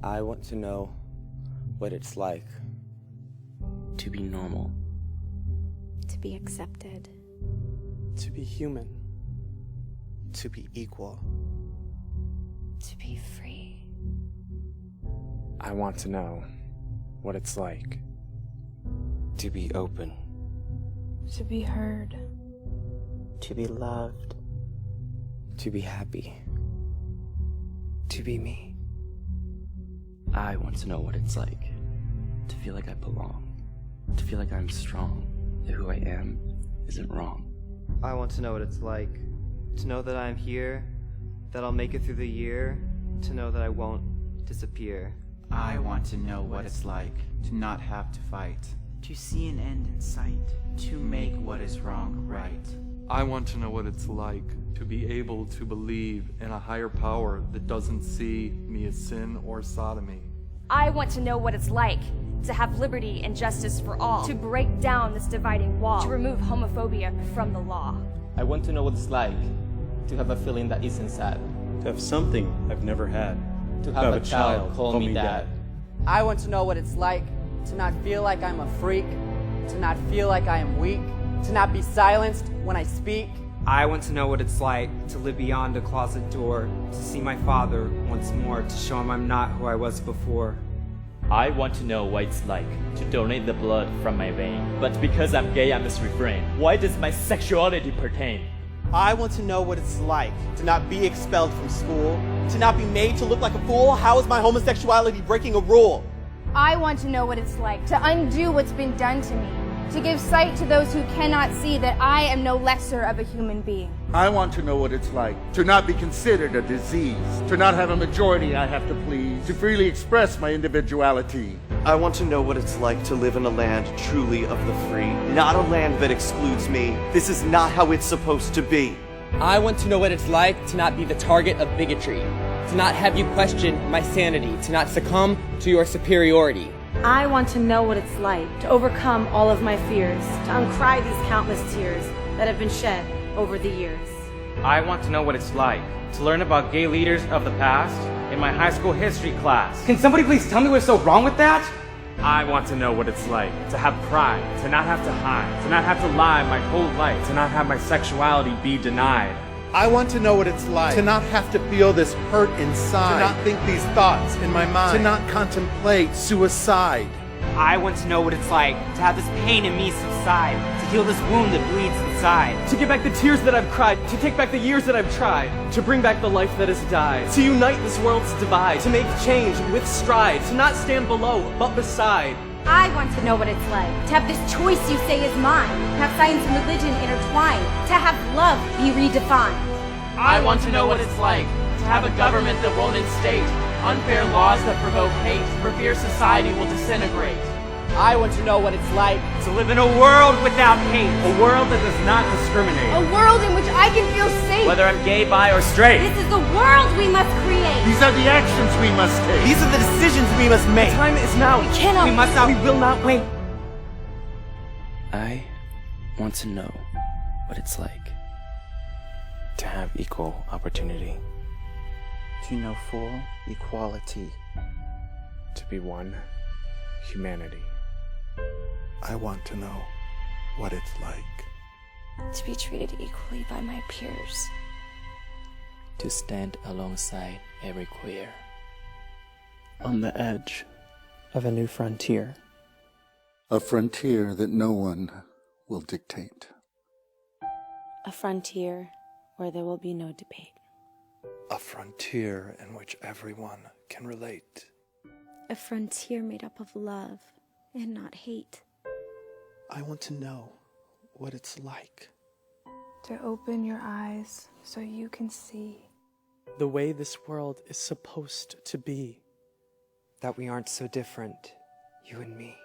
I want to know what it's like to be normal, to be accepted, to be human, to be equal, to be free. I want to know what it's like to be open, to be heard, to be loved, to be happy, to be me. I want to know what it's like to feel like I belong, to feel like I'm strong, that who I am isn't wrong. I want to know what it's like to know that I'm here, that I'll make it through the year, to know that I won't disappear. I want to know what it's like to not have to fight, to see an end in sight, to make what is wrong right. I want to know what it's like to be able to believe in a higher power that doesn't see me as sin or sodomy. I want to know what it's like to have liberty and justice for all, to break down this dividing wall, to remove homophobia from the law. I want to know what it's like to have a feeling that isn't sad, to have something I've never had, to have a child call me dad. I want to know what it's like to not feel like I'm a freak, to not feel like I am weak, to not be silenced when I speak. I want to know what it's like to live beyond a closet door, to see my father once more, to show him I'm not who I was before. I want to know what it's like to donate the blood from my vein. But because I'm gay, I must refrain. Why does my sexuality pertain? I want to know what it's like to not be expelled from school, to not be made to look like a fool. How is my homosexuality breaking a rule? I want to know what it's like to undo what's been done to me, to give sight to those who cannot see that I am no lesser of a human being. I want to know what it's like to not be considered a disease, to not have a majority I have to please, to freely express my individuality. I want to know what it's like to live in a land truly of the free, not a land that excludes me. This is not how it's supposed to be. I want to know what it's like to not be the target of bigotry, to not have you question my sanity, to not succumb to your superiority. I want to know what it's like to overcome all of my fears, to uncry these countless tears that have been shed over the years. I want to know what it's like to learn about gay leaders of the past in my high school history class. Can somebody please tell me what's so wrong with that? I want to know what it's like to have pride, to not have to hide, to not have to lie my whole life, to not have my sexuality be denied. I want to know what it's like to not have to feel this hurt inside, to not think these thoughts in my mind, to not contemplate suicide. I want to know what it's like to have this pain in me subside, to heal this wound that bleeds inside. To get back the tears that I've cried, to take back the years that I've tried, to bring back the life that has died, to unite this world's divide, to make change with stride, to not stand below, but beside. I want to know what it's like to have this choice you say is mine, to have science and religion intertwined, to have love be redefined. I want to know what it's like to have a government that won't instate unfair laws that provoke hate, for fear society will disintegrate. I want to know what it's like to live in a world without hate, a world that does not discriminate, a world in which I can feel safe, whether I'm gay, bi, or straight. This is the world we must create. These are the actions we must take. These are the decisions we must make. The time is now. We cannot. We must not. We will not wait. I want to know what it's like to have equal opportunity, to know full equality, to be one humanity. I want to know what it's like to be treated equally by my peers, to stand alongside every queer, on the edge of a new frontier. A frontier that no one will dictate. a frontier where there will be no debate. A frontier in which everyone can relate. A frontier made up of love and not hate. I want to know what it's like to open your eyes so you can see the way this world is supposed to be. That we aren't so different, you and me.